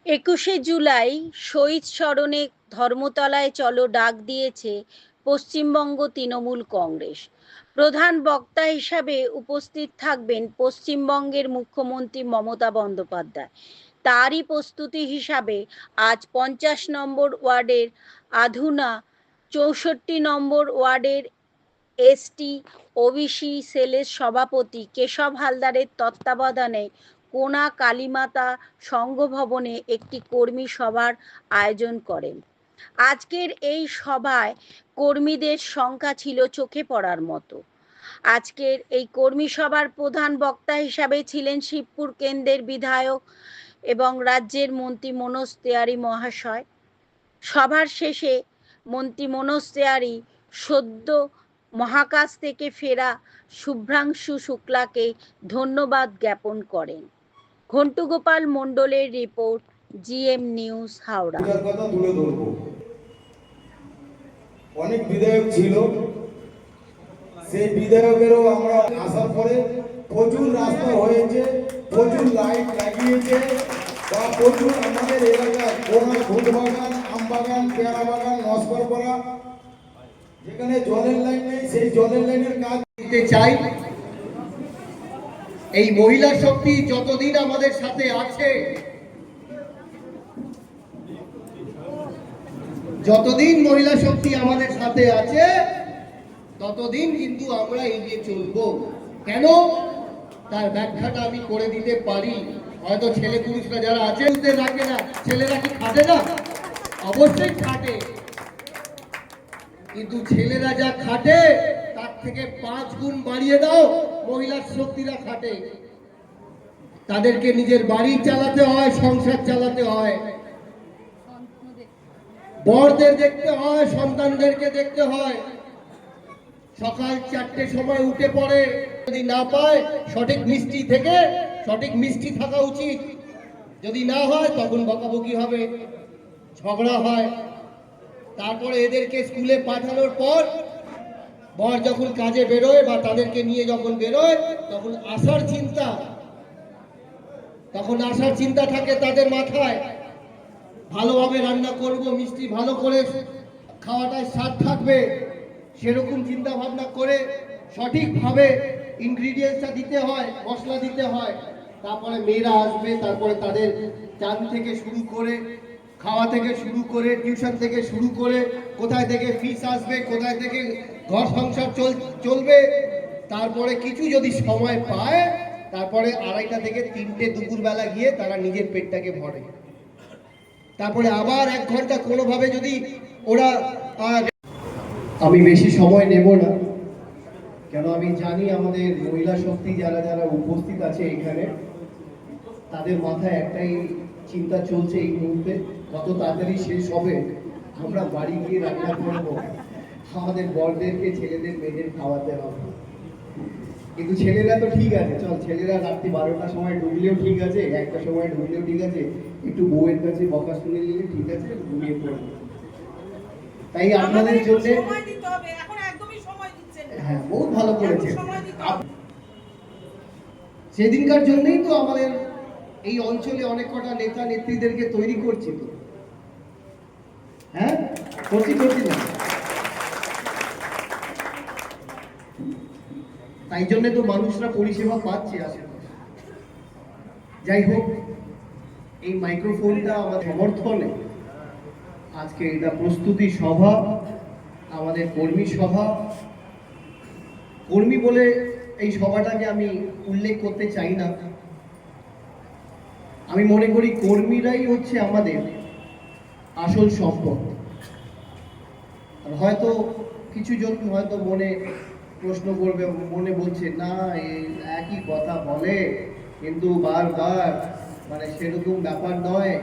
একুশে জুলাই শহীদ স্মরণে ধর্মতলায় চলো ডাক দিয়েছে পশ্চিমবঙ্গ তৃণমূল কংগ্রেস। প্রধান বক্তা হিসাবে উপস্থিত থাকবেন পশ্চিমবঙ্গের মুখ্যমন্ত্রী মমতা বন্দ্যোপাধ্যায়। তারই প্রস্তুতি হিসাবে আজ 50 নম্বর ওয়ার্ডের আধুনা, 64 নম্বর ওয়ার্ডের এসটি ওবিসি সেলের সভাপতি কেশব হালদারের তত্ত্বাবধানে কোনা কালীমাতা সংঘ ভবনে একটি কর্মী সভার আয়োজন করেন। আজকের এই সভায় কর্মীদের সংখ্যা ছিল চোখে পড়ার মতো। আজকের এই কর্মী সভার প্রধান বক্তা হিসাবে ছিলেন শিবপুর কেন্দ্রের বিধায়ক এবং রাজ্যের মন্ত্রী মনোজ তেওয়ারী মহাশয়। সভার শেষে মন্ত্রী মনোজ তেওয়ারী সদ্য মহাকাশ থেকে ফেরা শুভ্রাংশু শুক্লাকে ধন্যবাদ জ্ঞাপন করেন। ঘন্টু গোপাল মণ্ডলের রিপোর্ট, জিএম নিউজ, হাওড়া। কথা তুলে ধরব। অনেক বিধায়ক ছিল, সেই বিধায়কেরও আমরা আসার পরে প্রচুর রাস্তা হয়েছে, প্রচুর লাইট লাগিয়েছে, বা প্রচুর আমাদের এলাকায় কোনা, ফুল বাগান, আম বাগান, পেয়ারা বাগান, নস্করপাড়া, যেখানে জলের লাইন নেই সেই জলের লাইনের কাজ দিতে চাই। এই মহিলা শক্তি যতদিন আমাদের সাথে আছে, যতদিন মহিলা শক্তি আমাদের সাথে আছে ততদিন কিন্তু আমরা এগিয়ে চলবো। কেন, তার ব্যাখ্যাটা আমি করে দিতে পারি। হয়তো ছেলে পুরুষরা যারা আছে রাখে না, ছেলেরা কি খাটে না? অবশ্যই খাটে, কিন্তু ছেলেরা যা খাটে তার থেকে 5 গুণ বাড়িয়ে দাও, মহিলা শক্তিরা খাটে। তাদেরকে নিজের বাড়ি চালাতে হয়, সংসার চালাতে হয়, বড়দের দেখতে হয়, সন্তানদেরকে দেখতে হয়। সকাল 4টের সময় উঠে পড়ে, যদি না পায় সঠিক মিষ্টি থেকে, সঠিক মিষ্টি থাকা উচিত। যদি না হয় তখন বকাবকি হবে, ঝগড়া হয়। তারপরে এদেরকে স্কুলে পাঠানোর পর বর যখন কাজে বেরোয় বা তাদেরকে নিয়ে যখন বেরোয় তখন আসার চিন্তা থাকে তাদের মাথায়। ভালোভাবে রান্না করব, মিষ্টি ভালো করে খাওয়াটায় স্বাদ থাকবে, সেরকম চিন্তা ভাবনা করে সঠিকভাবে ইনগ্রিডিয়েন্টসটা দিতে হয়, মশলা দিতে হয়। তারপরে মেয়েরা আসবে, তারপরে তাদের চান থেকে শুরু করে, খাওয়া থেকে শুরু করে, টিউশন থেকে শুরু করে, কোথায় থেকে ফিস আসবে, কোথায় থেকে ঘর সংসার চলবে। তারপরে কিছু যদি সময় পায়, তারপরে 2:30 থেকে 3টে দুপুরবেলা গিয়ে তারা নিজের পেটটাকে ভরে। তারপরে আবার 1 ঘন্টা কোনোভাবে যদি ওরা, আমি বেশি সময় নেব না, কেন আমি জানি আমাদের মহিলা শক্তি যারা যারা উপস্থিত আছে এখানে, তাদের মাথায় একটাই চিন্তা চলছে এই মুহূর্তে, কত তাড়াতাড়ি শেষ হবে, আমরা বাড়ি গিয়ে রান্না করবো, আমাদের বড়দেরকে, ছেলেদের, মেয়েদের খাওয়াতে হবে। কিন্তু ছেলেরা তো ঠিক আছে, চল ছেলেরা রাত্রি 12টার সময় ঢুকলেও ঠিক আছে, 1টার সময় ঢুকলেও ঠিক আছে, একটু বউয়ের কাছে বকা শুনে নিলে ঠিক আছে, ঘুমিয়ে পড়বে। তাই আপনাদের জন্য হ্যাঁ, বহুত ভালো করেছে। সেদিনকার জন্যই তো আমাদের এই অঞ্চলে অনেক কটা নেতা নেত্রীদেরকে তৈরি করছি তো, হ্যাঁ করছি না। তাই জন্য তো মানুষরা পরিষেবা পাচ্ছে আশেপাশে। যাই হোক, এই মাইক্রোফোনটা আমাদের সমর্থনে আজকে এটা প্রস্তুতি সভা, আমাদের কর্মী সভা। কর্মী বলে এই সভাটাকে আমি উল্লেখ করতে চাই না। আমি মনে করি কর্মীরাই হচ্ছে আমাদের আসল সম্পদ। হয়তো কিছু জন হয়তো মনে প্রশ্ন করবে, মনে বলছে না এই একই কথা বলে, কিন্তু বারবার, মানে সেরকম ব্যাপার নয়।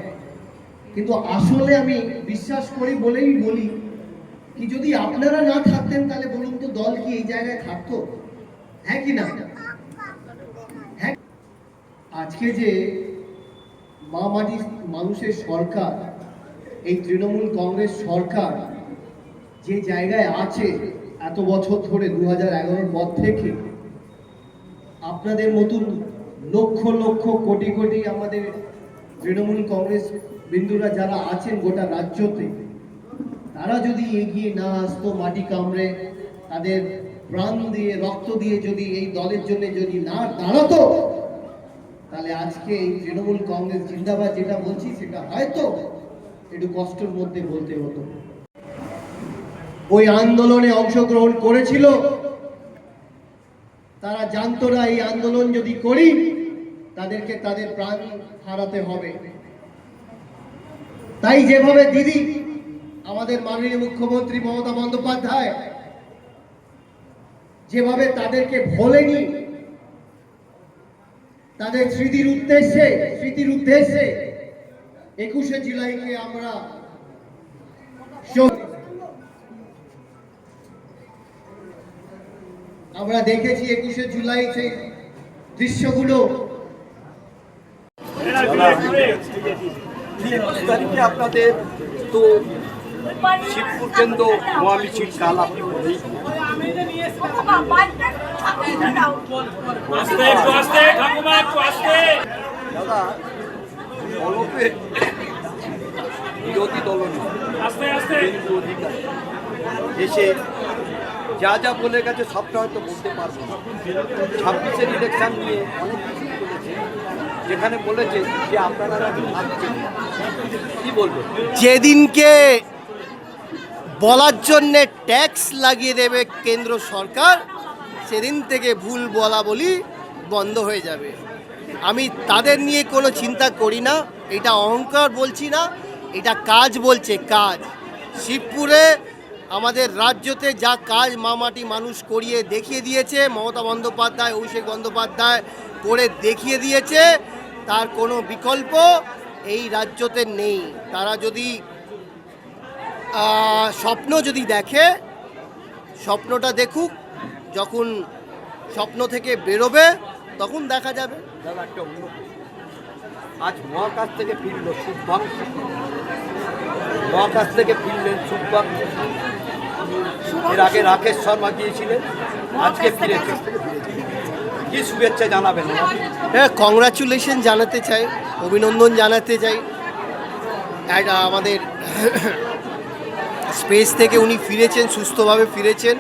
কিন্তু আসলে আমি বিশ্বাস করি বলেই বলি, কি যদি আপনারা না থাকতেন তাহলে বলুন তো দল কি এই জায়গায় থাকতো? হ্যাঁ কি না? হ্যাঁ। আজকে যে মা মাটি মানুষের সরকার, এই তৃণমূল কংগ্রেস সরকার যে জায়গায় আছে এত বছর ধরে, 2011 পর থেকে, আপনাদের মতন লক্ষ লক্ষ কোটি কোটি আমাদের তৃণমূল কংগ্রেস বিন্দুরা যারা আছেন গোটা রাজ্যতে, তারা যদি এগিয়ে না আসতো, মাটি কামড়ে তাদের প্রাণ দিয়ে রক্ত দিয়ে যদি এই দলের জন্য যদি না দাঁড়াতো, তাহলে আজকে এই তৃণমূল কংগ্রেস জিন্দাবাদ যেটা বলছি সেটা হয়তো একটু কষ্টের মধ্যে বলতে হতো। ওই আন্দোলনে অংশগ্রহণ করেছিল, তারা জানতো না এই আন্দোলন যদি করি তাদেরকে তাদের প্রাণ হারাতে হবে। তাই যেভাবে দিদি আমাদের মাননীয় মুখ্যমন্ত্রী মমতা বন্দ্যোপাধ্যায় যেভাবে তাদেরকে ভোলেনি, তাদের স্মৃতির উদ্দেশ্যে 21শে জুলাইকে আমরা দেখেছি 21শে জুলাই সেই দৃশ্যগুলো। আপনাদের তো শিবপুর কেন্দ্র মহামিছিল কাল আপনি বলেই দাদা অলপে বিরোধী দলনেতা এসে যা যা বলে গেছে সবটা হয়তো বলতে পারবো না। 26-এর ইলেকশন নিয়ে অনেক কিছু বলেছে, যেখানে বলেছে যে আপনারা ভাবছেন কি বলবেন। যেদিনকে বলার জন্যে ট্যাক্স লাগিয়ে দেবে কেন্দ্র সরকার, সেদিন থেকে ভুল বলা বলি বন্ধ হয়ে যাবে। আমি তাদের নিয়ে কোনো চিন্তা করি না, এটা অহংকার বলছি না, এটা কাজ বলছে কাজ। শিবপুরে আমাদের রাজ্যতে যা কাজ মামাটি মানুষ করিয়ে দেখিয়ে দিয়েছে মমতা বন্দ্যোপাধ্যায়, অভিষেক বন্দ্যোপাধ্যায় করে দেখিয়ে দিয়েছে, তার কোনো বিকল্প এই রাজ্যতে নেই। তারা যদি স্বপ্ন যদি দেখে, স্বপ্নটা দেখুক, যখন স্বপ্ন থেকে বেরোবে তখন দেখা যাবে। দাদা একটা অন্য প্রশ্ন। আজ মহাকাশ থেকে ফিরল শুভ্রাং, মহাকাশ থেকে ফিরলেন শুভ্রাং। এর আগে রাকেশ শর্মা গিয়েছিলেন, আজকে ফিরেছে, কি শুভেচ্ছা জানাবেন? হ্যাঁ, কংগ্রাচুলেশন জানাতে চাই, অভিনন্দন জানাতে চাই। আমাদের স্পেস থেকে উনি ফিরেছেন, সুস্থভাবে ফিরেছেন,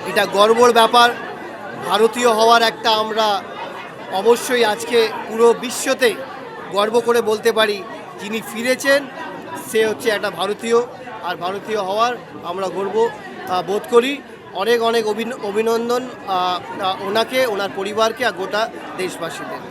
এটা গর্বর ব্যাপার। ভারতীয় হওয়ার একটা আমরা অবশ্যই আজকে পুরো বিশ্বতে গর্ব করে বলতে পারি, যিনি ফিরেছেন সে হচ্ছে একটা ভারতীয়, আর ভারতীয় হওয়ার আমরা গর্ব বোধ করি। অনেক অনেক অভিনন্দন ওনাকে, ওনার পরিবারকে আর গোটা দেশবাসীদের।